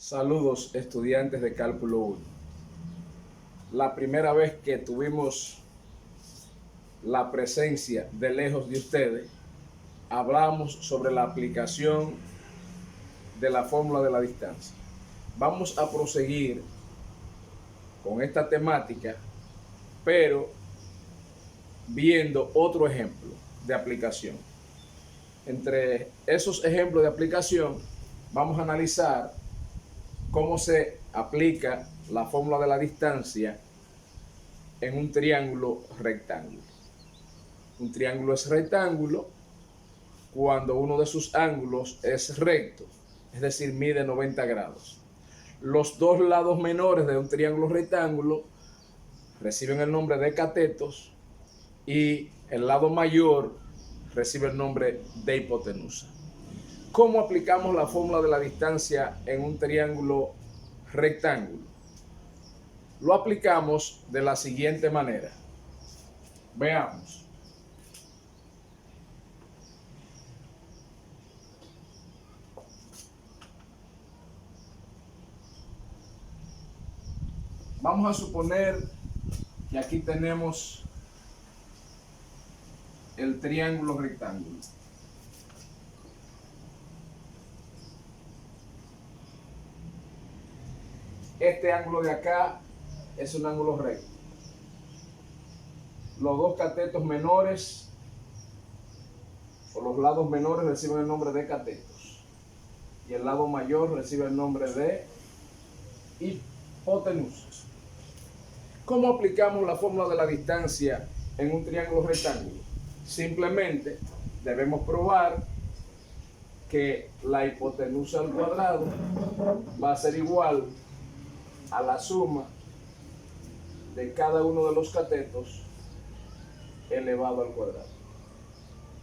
Saludos, estudiantes de Cálculo 1. La primera vez que tuvimos la presencia de lejos de ustedes, hablamos sobre la aplicación de la fórmula de la distancia. Vamos a proseguir con esta temática, pero viendo otro ejemplo de aplicación. Entre esos ejemplos de aplicación, vamos a analizar cómo se aplica la fórmula de la distancia en un triángulo rectángulo. Un triángulo es rectángulo cuando uno de sus ángulos es recto, es decir, mide 90 grados. Los dos lados menores de un triángulo rectángulo reciben el nombre de catetos y el lado mayor recibe el nombre de hipotenusa. ¿Cómo aplicamos la fórmula de la distancia en un triángulo rectángulo? Lo aplicamos de la siguiente manera. Veamos. Vamos a suponer que aquí tenemos el triángulo rectángulo. Este ángulo de acá es un ángulo recto. Los dos catetos menores o los lados menores reciben el nombre de catetos y el lado mayor recibe el nombre de hipotenusa. ¿Cómo aplicamos la fórmula de la distancia en un triángulo rectángulo? Simplemente debemos probar que la hipotenusa al cuadrado va a ser igual a la suma de cada uno de los catetos elevado al cuadrado.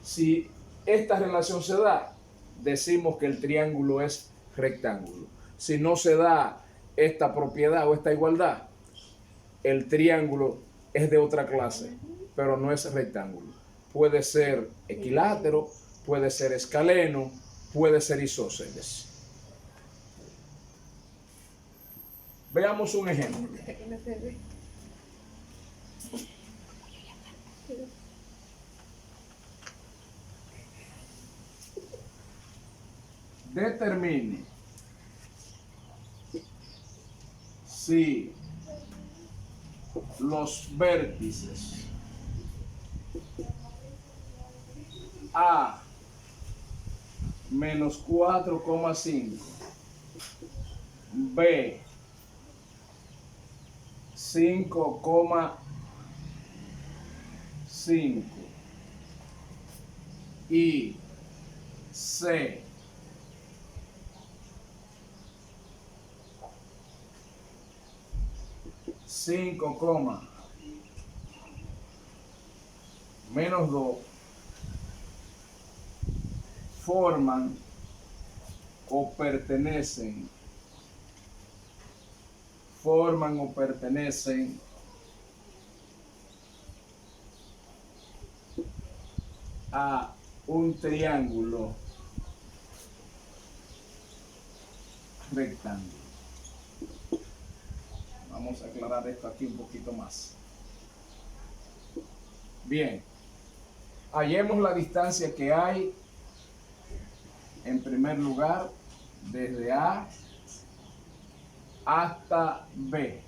Si esta relación se da, decimos que el triángulo es rectángulo. Si no se da esta propiedad o esta igualdad, el triángulo es de otra clase, pero no es rectángulo. Puede ser equilátero, puede ser escaleno, puede ser isósceles. Veamos un ejemplo. Determine si los vértices A menos 4,5, B 5,5 y C 5, menos 2 forman o pertenecen a un triángulo rectángulo. Vamos a aclarar esto aquí un poquito más. Bien, hallemos la distancia que hay en primer lugar desde A hasta B.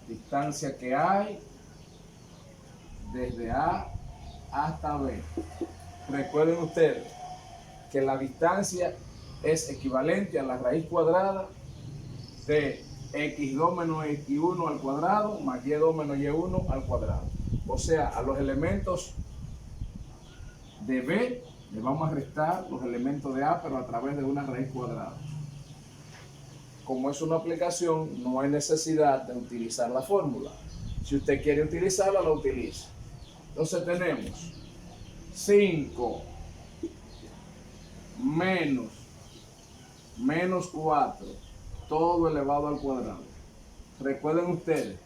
Distancia que hay desde A hasta B. Recuerden ustedes que la distancia es equivalente a la raíz cuadrada de x2 menos x1 al cuadrado más y2 menos y1 al cuadrado. O sea, a los elementos de B le vamos a restar los elementos de A, pero a través de una raíz cuadrada. Como es una aplicación, no hay necesidad de utilizar la fórmula. Si usted quiere utilizarla, la utiliza. Entonces tenemos 5 menos 4, todo elevado al cuadrado. Recuerden ustedes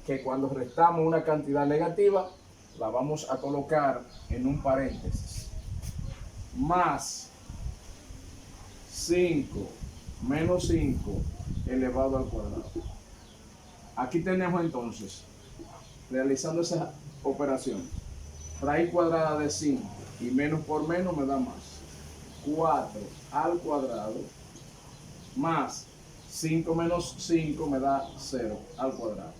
que cuando restamos una cantidad negativa, la vamos a colocar en un paréntesis. Más 5 menos 5 elevado al cuadrado. Aquí tenemos entonces, realizando esa operación, raíz cuadrada de 5 y menos por menos me da más. 4 al cuadrado más 5 menos 5 me da 0 al cuadrado.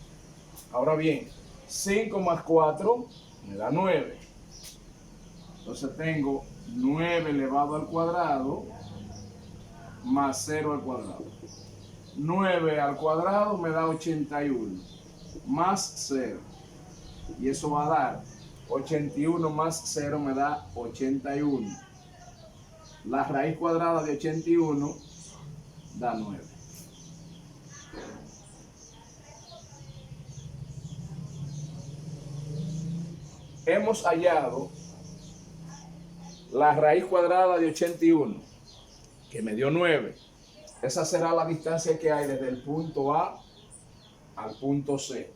Ahora bien, 5 más 4 me da 9. Entonces tengo 9 elevado al cuadrado más 0 al cuadrado. 9 al cuadrado me da 81 más 0. Y eso va a dar 81 más 0 me da 81. La raíz cuadrada de 81 da 9. Hemos hallado la raíz cuadrada de 81, que me dio 9. Esa será la distancia que hay desde el punto A al punto C.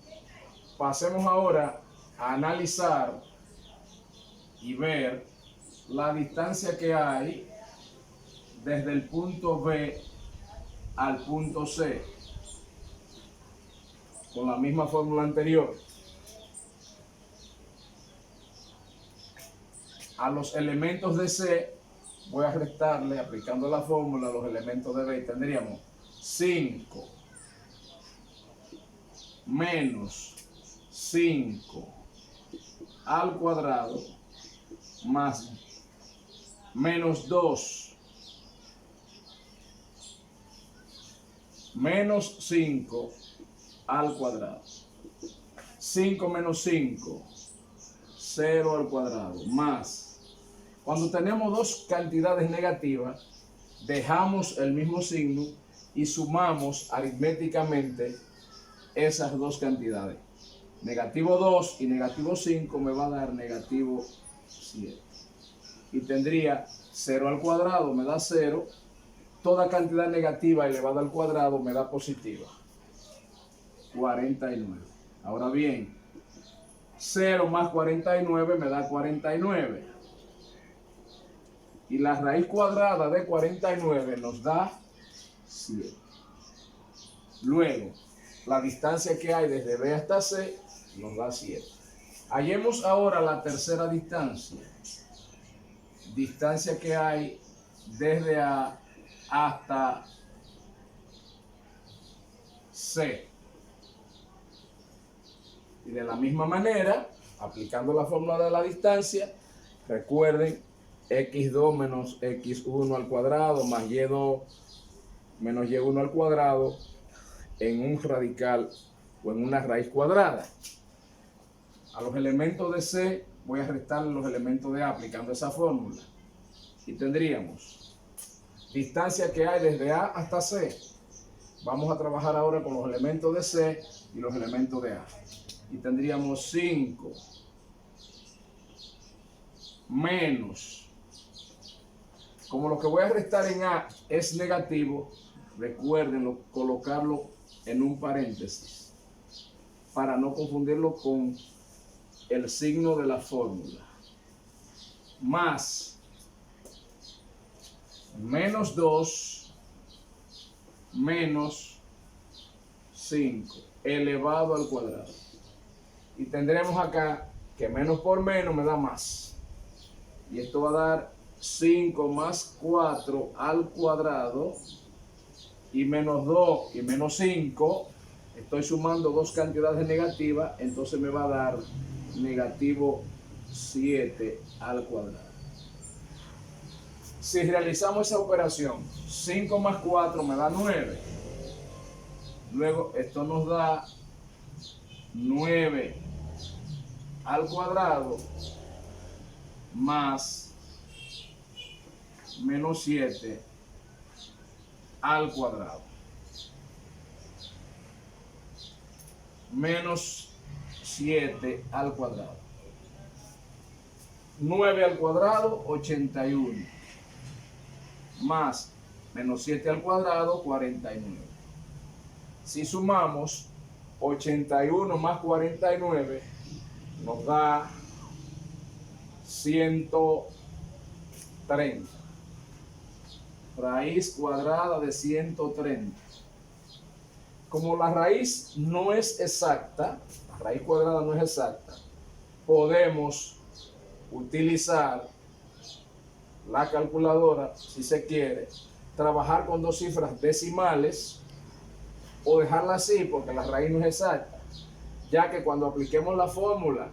Pasemos ahora a analizar y ver la distancia que hay desde el punto B al punto C, con la misma fórmula anterior. A los elementos de C voy a restarle, aplicando la fórmula, a los elementos de B. Tendríamos 5 menos 5 al cuadrado más menos 2 menos 5 al cuadrado. 5 menos 5, 0 al cuadrado, más. Cuando tenemos dos cantidades negativas, dejamos el mismo signo y sumamos aritméticamente esas dos cantidades. Negativo 2 y negativo 5 me va a dar negativo 7. Y tendría 0 al cuadrado me da 0. Toda cantidad negativa elevada al cuadrado me da positiva. 49. Ahora bien, 0 más 49 me da 49. Y la raíz cuadrada de 49 nos da 7. Luego, la distancia que hay desde B hasta C nos da 7. Hallemos ahora la tercera distancia. Distancia que hay desde A hasta C. Y de la misma manera, aplicando la fórmula de la distancia, recuerden, x2 menos x1 al cuadrado más y2 menos y1 al cuadrado en un radical o en una raíz cuadrada. A los elementos de C voy a restarle los elementos de A aplicando esa fórmula. Y tendríamos distancia que hay desde A hasta C. Vamos a trabajar ahora con los elementos de C y los elementos de A. Y tendríamos 5 menos, como lo que voy a restar en A es negativo, recuerden colocarlo en un paréntesis para no confundirlo con el signo de la fórmula. Más menos 2 menos 5 elevado al cuadrado. Y tendremos acá que menos por menos me da más. Y esto va a dar 5 más 4 al cuadrado y menos 2 y menos 5. Estoy sumando dos cantidades negativas, entonces me va a dar negativo 7 al cuadrado. Si realizamos esa operación, 5 más 4 me da 9. Luego esto nos da 9 al cuadrado más menos 7 al cuadrado. Menos 7 al cuadrado. 9 al cuadrado, 81. Más menos 7 al cuadrado, 49. Si sumamos 81 más 49, nos da 130. raíz cuadrada de 130. Como la raíz no es exacta, la raíz cuadrada no es exacta, podemos utilizar la calculadora, si se quiere, trabajar con dos cifras decimales o dejarla así porque la raíz no es exacta, ya que cuando apliquemos la fórmula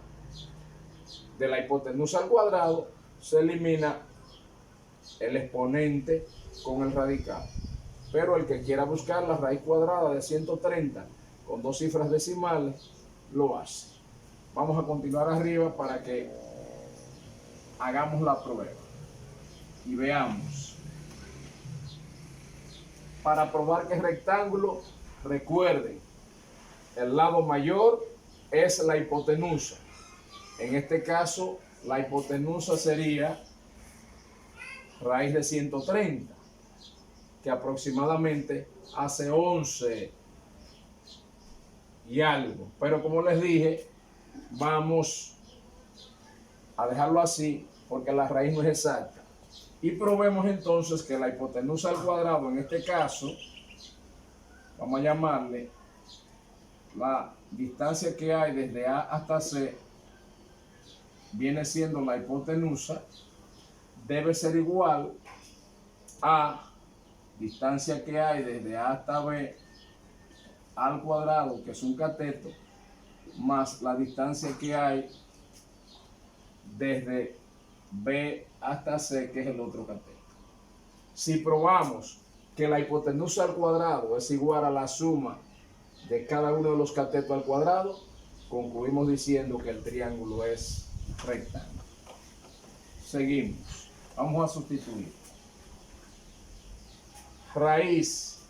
de la hipotenusa al cuadrado, se elimina el exponente con el radical. Pero el que quiera buscar la raíz cuadrada de 130 con dos cifras decimales, lo hace. Vamos a continuar arriba para que hagamos la prueba y veamos. Para probar que es rectángulo, recuerden, el lado mayor es la hipotenusa. En este caso, la hipotenusa sería raíz de 130, que aproximadamente hace 11 y algo. Pero como les dije, vamos a dejarlo así porque la raíz no es exacta. Y probemos entonces que la hipotenusa al cuadrado, en este caso, vamos a llamarle la distancia que hay desde A hasta C, viene siendo la hipotenusa, debe ser igual a distancia que hay desde A hasta B al cuadrado, que es un cateto, más la distancia que hay desde B hasta C, que es el otro cateto. Si probamos que la hipotenusa al cuadrado es igual a la suma de cada uno de los catetos al cuadrado, concluimos diciendo que el triángulo es rectángulo. Seguimos. Vamos a sustituir. Raíz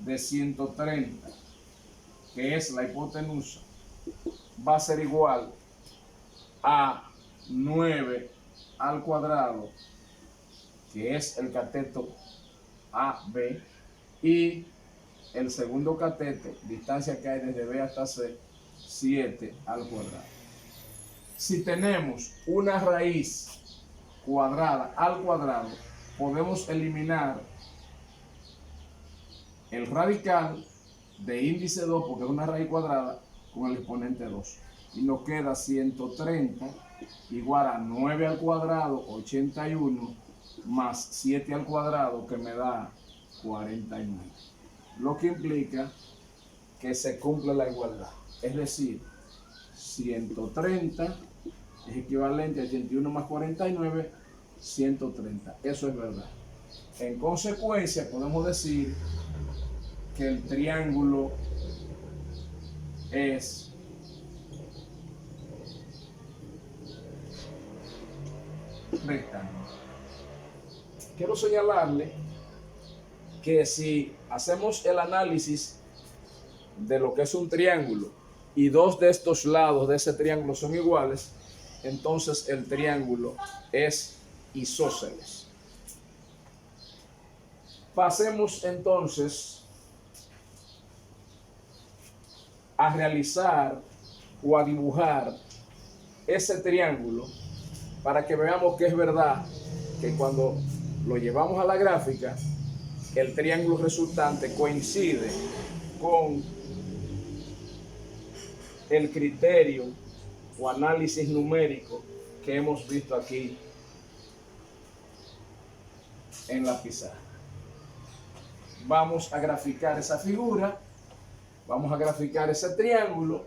de 130, que es la hipotenusa, va a ser igual a 9 al cuadrado, que es el cateto AB, y el segundo cateto, distancia que hay desde B hasta C, 7 al cuadrado. Si tenemos una raíz cuadrada al cuadrado, podemos eliminar el radical de índice 2, porque es una raíz cuadrada, con el exponente 2. Y nos queda 130 igual a 9 al cuadrado, 81, más 7 al cuadrado, que me da 49. Lo que implica que se cumple la igualdad. Es decir, 130 es equivalente a 81 más 49, 130. Eso es verdad. En consecuencia, podemos decir que el triángulo es rectángulo. Quiero señalarle que si hacemos el análisis de lo que es un triángulo y dos de estos lados de ese triángulo son iguales, entonces el triángulo es isósceles. Pasemos entonces a realizar o a dibujar ese triángulo para que veamos que es verdad que cuando lo llevamos a la gráfica, el triángulo resultante coincide con el criterio o análisis numérico que hemos visto aquí en la pizarra. Vamos a graficar esa figura, vamos a graficar ese triángulo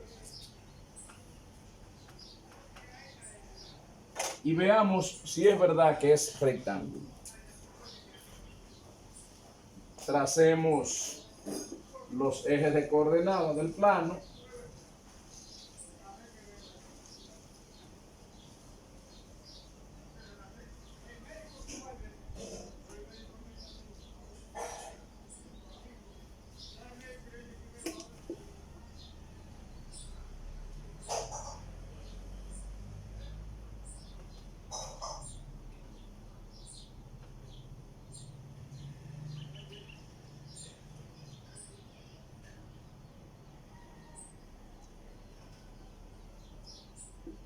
y veamos si es verdad que es rectángulo. Tracemos los ejes de coordenadas del plano.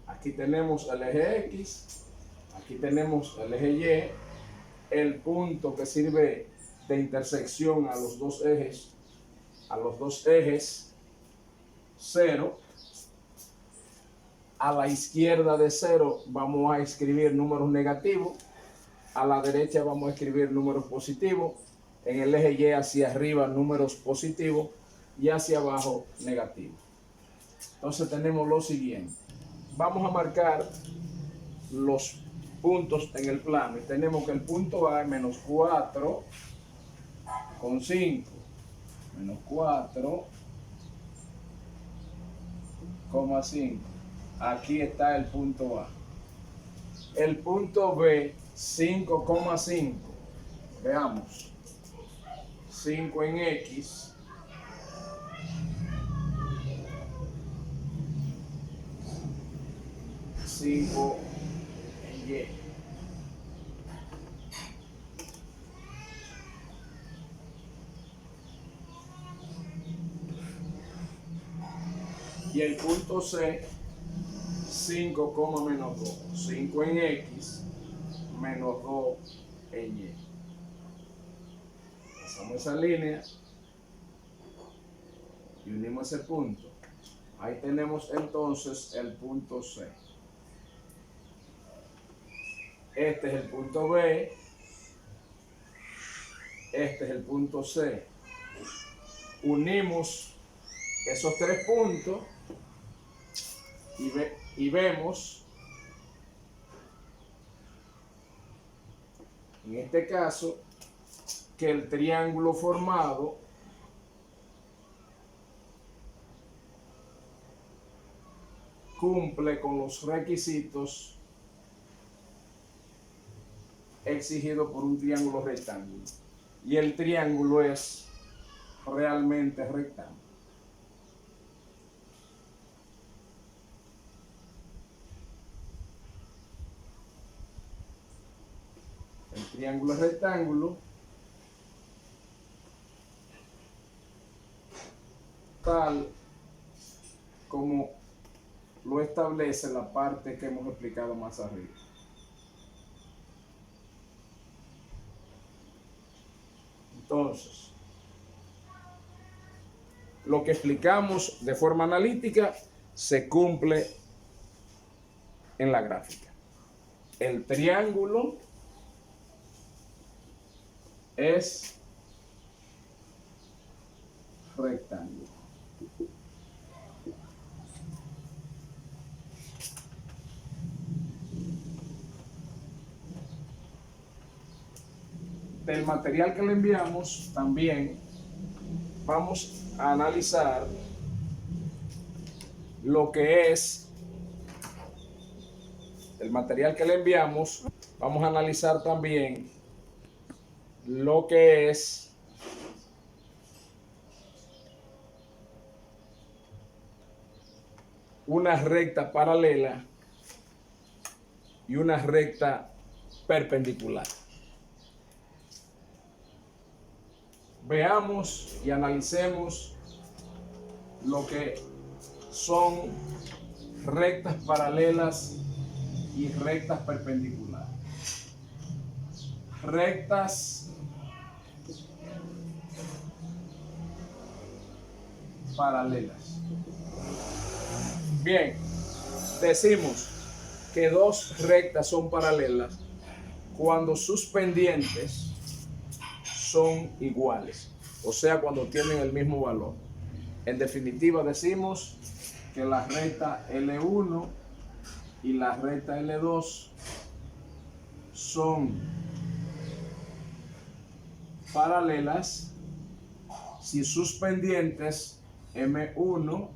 Aquí tenemos el eje X, aquí tenemos el eje Y el punto que sirve de intersección a los dos ejes 0. A la izquierda de 0 vamos a escribir números negativos, a la derecha vamos a escribir números positivos, en el eje Y hacia arriba números positivos y hacia abajo negativos. Entonces tenemos lo siguiente. Vamos a marcar los puntos en el plano y tenemos que el punto A es menos 4 con 5, menos 4,5. Aquí está el punto A. El punto B, 5,5. Veamos. 5 en X. 5 en Y. Y el punto C, 5, menos 2. 5 en X menos 2 en Y. Pasamos esa línea y unimos ese punto. Ahí tenemos entonces el punto C. Este es el punto B. Este es el punto C. Unimos esos tres puntos y vemos, en este caso, que el triángulo formado cumple con los requisitos exigidos por un triángulo rectángulo. Y el triángulo es realmente rectángulo. El triángulo es rectángulo tal como lo establece la parte que hemos explicado más arriba. Entonces, lo que explicamos de forma analítica se cumple en la gráfica. El triángulo es rectángulo. Del material que le enviamos también vamos a analizar lo que es el material que le enviamos. Vamos a analizar también lo que es una recta paralela y una recta perpendicular. Veamos y analicemos lo que son rectas paralelas y rectas perpendiculares. Rectas paralelas. Bien, decimos que dos rectas son paralelas cuando sus pendientes son iguales, o sea, cuando tienen el mismo valor. En definitiva, decimos que la recta L1 y la recta L2 son paralelas si sus pendientes M1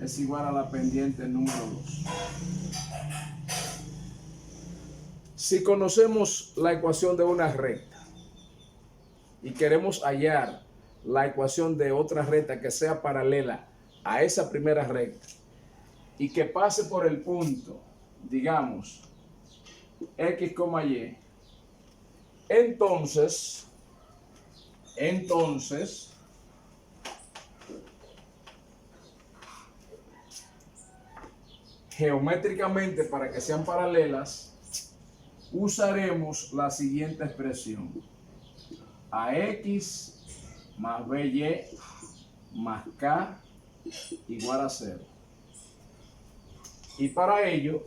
es igual a la pendiente número 2. Si conocemos la ecuación de una recta y queremos hallar la ecuación de otra recta que sea paralela a esa primera recta y que pase por el punto, digamos, X, Y, entonces, geométricamente, para que sean paralelas, usaremos la siguiente expresión: ax más by más k igual a 0. Y para ello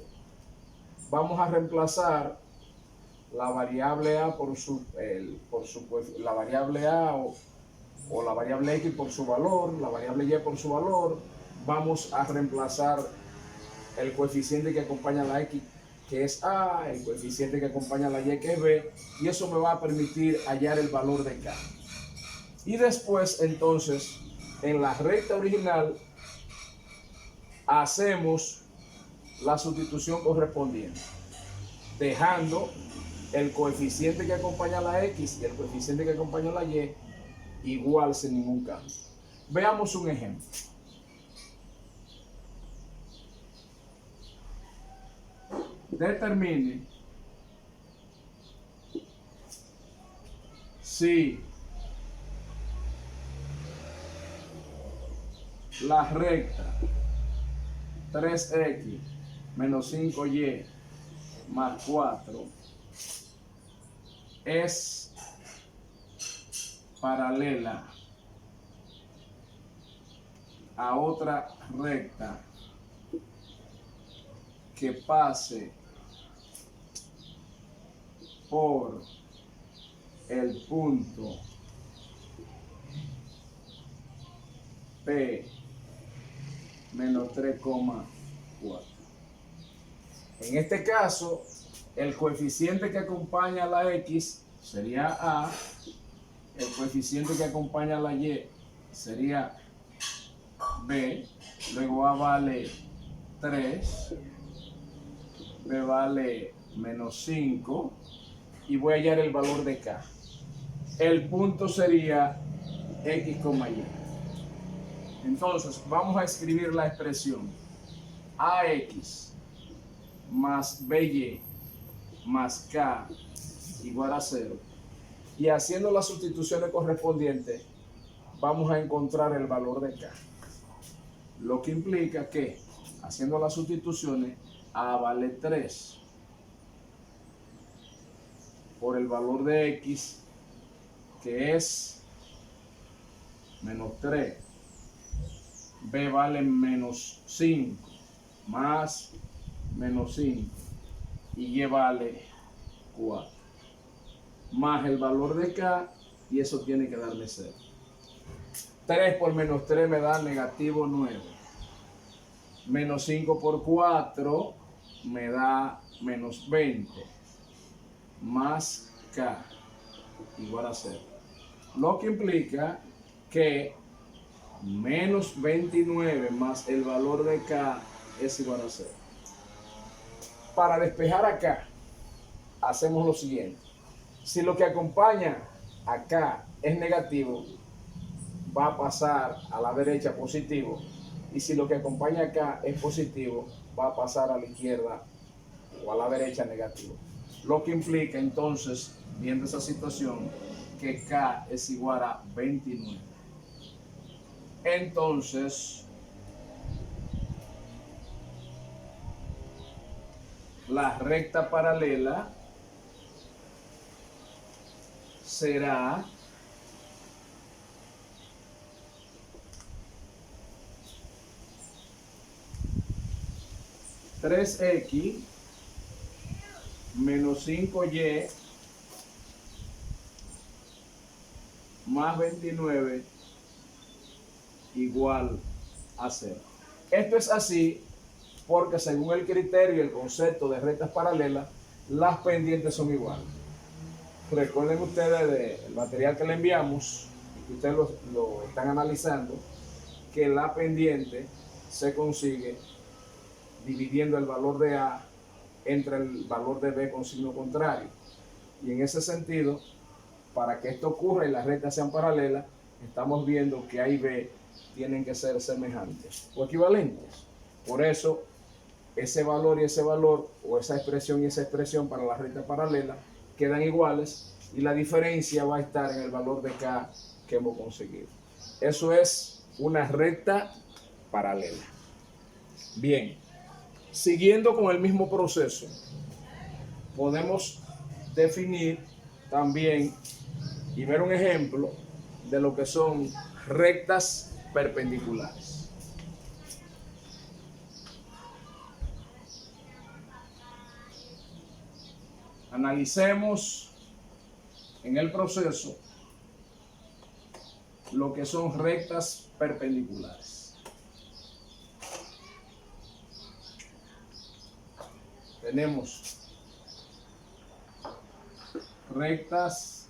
vamos a reemplazar la variable a la variable a o la variable x por su valor, la variable y por su valor. Vamos a reemplazar el coeficiente que acompaña a la x, que es a, el coeficiente que acompaña a la y, que es b, y eso me va a permitir hallar el valor de k. Y después, entonces, en la recta original, hacemos la sustitución correspondiente, dejando el coeficiente que acompaña a la x y el coeficiente que acompaña a la y igual sin ningún cambio. Veamos un ejemplo. Determine si la recta 3x menos 5y más 4 es paralela a otra recta que pase por el punto P menos 3,4. En este caso, el coeficiente que acompaña a la x sería a, el coeficiente que acompaña a la y sería b, luego a vale 3, b vale menos 5, y voy a hallar el valor de k. El punto sería x, y. Entonces, vamos a escribir la expresión ax más by más k igual a 0. Y haciendo las sustituciones correspondientes, vamos a encontrar el valor de k. Lo que implica que, haciendo las sustituciones, a vale 3 por el valor de x, que es menos 3. B vale menos 5, más menos 5, y Y vale 4, más el valor de K, y eso tiene que darme 0. 3 por menos 3 me da negativo 9. Menos 5 por 4 me da menos 20, más K igual a 0. Lo que implica que menos 29 más el valor de K es igual a 0. Para despejar acá, hacemos lo siguiente. Si lo que acompaña acá es negativo, va a pasar a la derecha positivo. Y si lo que acompaña acá es positivo, va a pasar a la izquierda o a la derecha negativo. Lo que implica entonces, viendo esa situación, que K es igual a 29. Entonces, la recta paralela será (3x menos 5y más 29 igual a 0. Esto es así porque según el criterio y el concepto de rectas paralelas, las pendientes son iguales. Recuerden ustedes del material que le enviamos y que ustedes lo están analizando, que la pendiente se consigue dividiendo el valor de A entre el valor de B con signo contrario. Y en ese sentido, para que esto ocurra y las rectas sean paralelas, estamos viendo que A y B tienen que ser semejantes o equivalentes. Por eso, ese valor y ese valor, o esa expresión y esa expresión para la recta paralela, quedan iguales, y la diferencia va a estar en el valor de K que hemos conseguido. Eso es una recta paralela. Bien, siguiendo con el mismo proceso, podemos definir también y ver un ejemplo de lo que son rectas perpendiculares. Analicemos en el proceso lo que son rectas perpendiculares. Tenemos rectas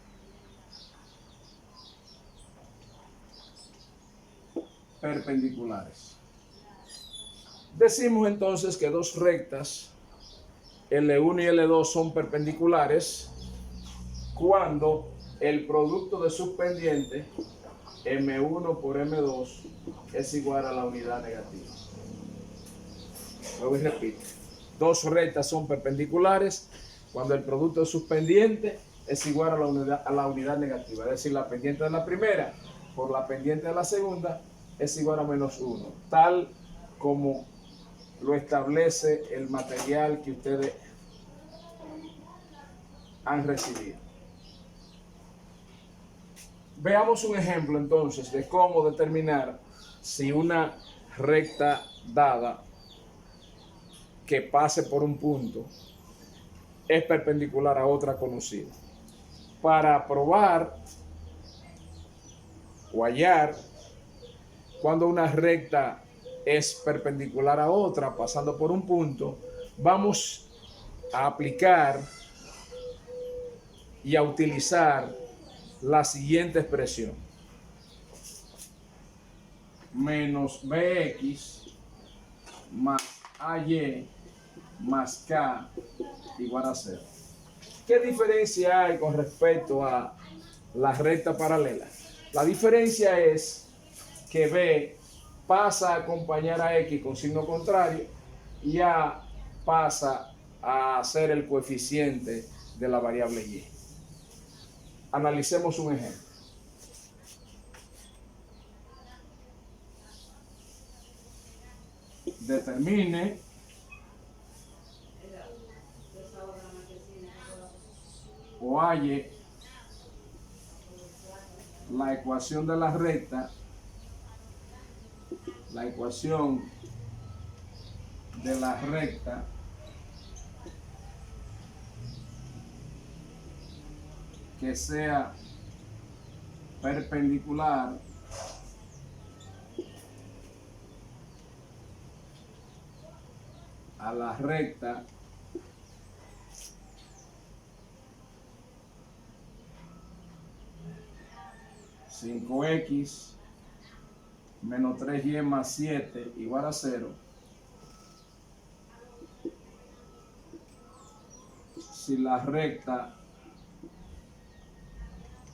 perpendiculares. Decimos entonces que dos rectas L1 y L2 son perpendiculares cuando el producto de sus pendientes M1 por M2 es igual a la unidad negativa. Luego y repito, dos rectas son perpendiculares cuando el producto de sus pendientes es igual a la unidad negativa, es decir, la pendiente de la primera por la pendiente de la segunda es igual a menos 1, tal como lo establece el material que ustedes han recibido. Veamos un ejemplo entonces de cómo determinar si una recta dada que pase por un punto es perpendicular a otra conocida. Para probar o hallar cuando una recta es perpendicular a otra pasando por un punto, vamos a aplicar y a utilizar la siguiente expresión: menos bx más ay más k igual a 0. ¿Qué diferencia hay con respecto a la recta paralela? La diferencia es que b pasa a acompañar a x con signo contrario y a pasa a ser el coeficiente de la variable y. Analicemos un ejemplo. Determine o halle la ecuación de la recta, que sea perpendicular a la recta (5x menos 3y más 7 igual a 0) si la recta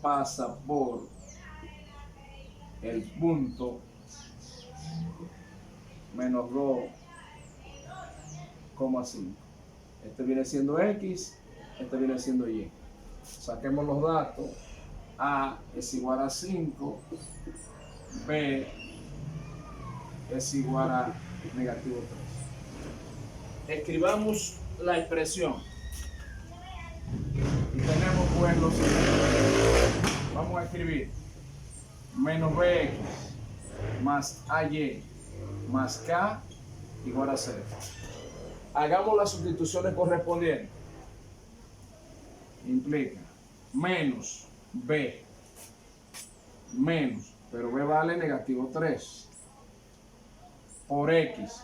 pasa por el punto menos 2,5. Este viene siendo x, este viene siendo y. Saquemos los datos. A es igual a 5, B es igual a negativo 3. Escribamos la expresión y tenemos pues los siguientes. Vamos a escribir menos bx más ay más k igual a 0. Hagamos las sustituciones correspondientes. Implica menos b menos, pero b vale negativo 3, por x,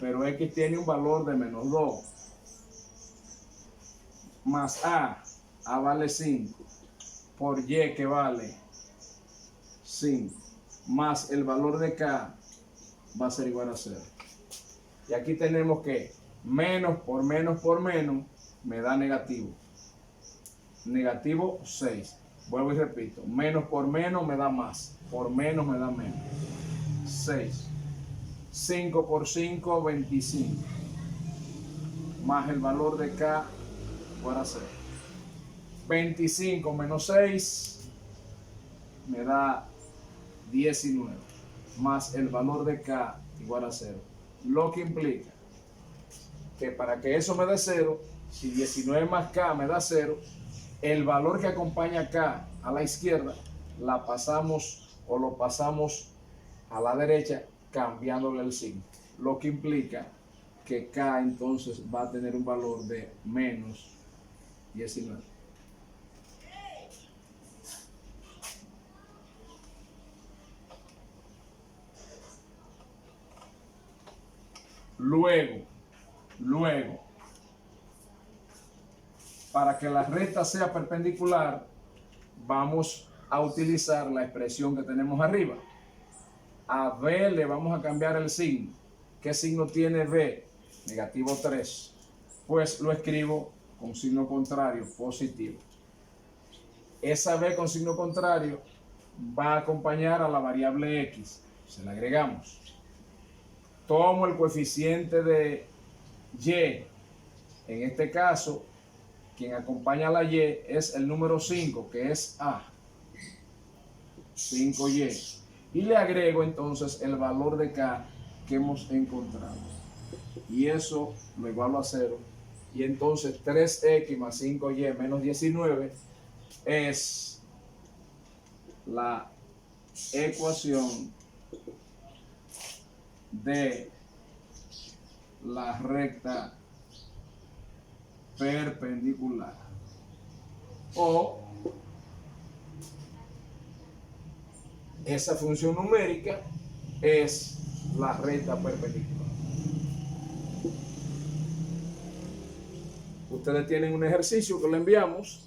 pero x tiene un valor de menos 2, más a vale 5, por y que vale 5, más el valor de k va a ser igual a 0. Y aquí tenemos que menos por menos por menos me da negativo. Negativo 6. Vuelvo y repito. Menos por menos me da más. Por menos me da menos. 6. 5 por 5, 25. Más el valor de k igual a 0. 25 menos 6 me da 19. Más el valor de k igual a 0. Lo que implica que para que eso me dé 0, Si 19 más K me da 0, el valor que acompaña K a la izquierda, la pasamos o lo pasamos a la derecha cambiándole el signo. Lo que implica que K entonces va a tener un valor de menos 19. Luego, para que la recta sea perpendicular, vamos a utilizar la expresión que tenemos arriba. A B le vamos a cambiar el signo. ¿Qué signo tiene B? Negativo 3. Pues lo escribo con signo contrario, positivo. Esa B con signo contrario va a acompañar a la variable X. Se la agregamos. Tomo el coeficiente de Y. En este caso, quien acompaña a la Y es el número 5, que es A. 5Y. Y le agrego entonces el valor de K que hemos encontrado. Y eso lo igualo a 0. Y entonces 3X más 5Y menos 19 es la ecuación de la recta perpendicular, o esa función numérica es la recta perpendicular. Ustedes tienen un ejercicio que le enviamos.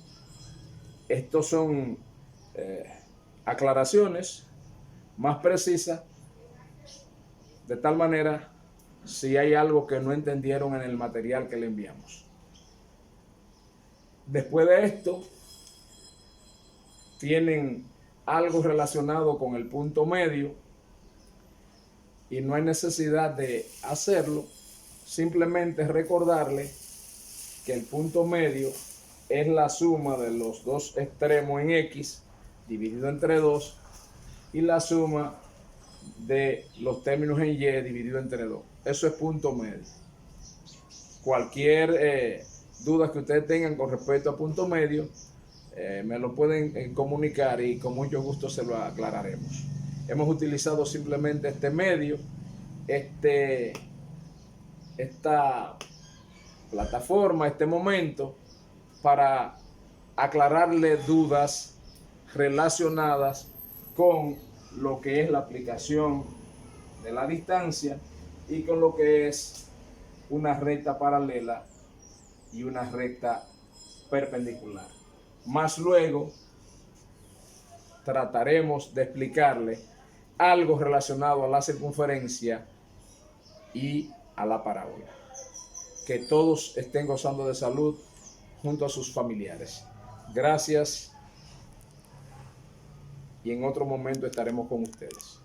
Estos son aclaraciones más precisas, de tal manera si hay algo que no entendieron en el material que le enviamos. Después de esto, tienen algo relacionado con el punto medio y no hay necesidad de hacerlo, simplemente recordarle que el punto medio es la suma de los dos extremos en X dividido entre 2 y la suma de los términos en Y dividido entre 2. Eso es punto medio. Cualquier duda que ustedes tengan con respecto a punto medio, me lo pueden comunicar y con mucho gusto se lo aclararemos. Hemos utilizado simplemente este medio, esta plataforma, este momento, para aclararle dudas relacionadas con lo que es la aplicación de la distancia y con lo que es una recta paralela y una recta perpendicular. Más luego trataremos de explicarle algo relacionado a la circunferencia y a la parábola. Que todos estén gozando de salud junto a sus familiares. Gracias y en otro momento estaremos con ustedes.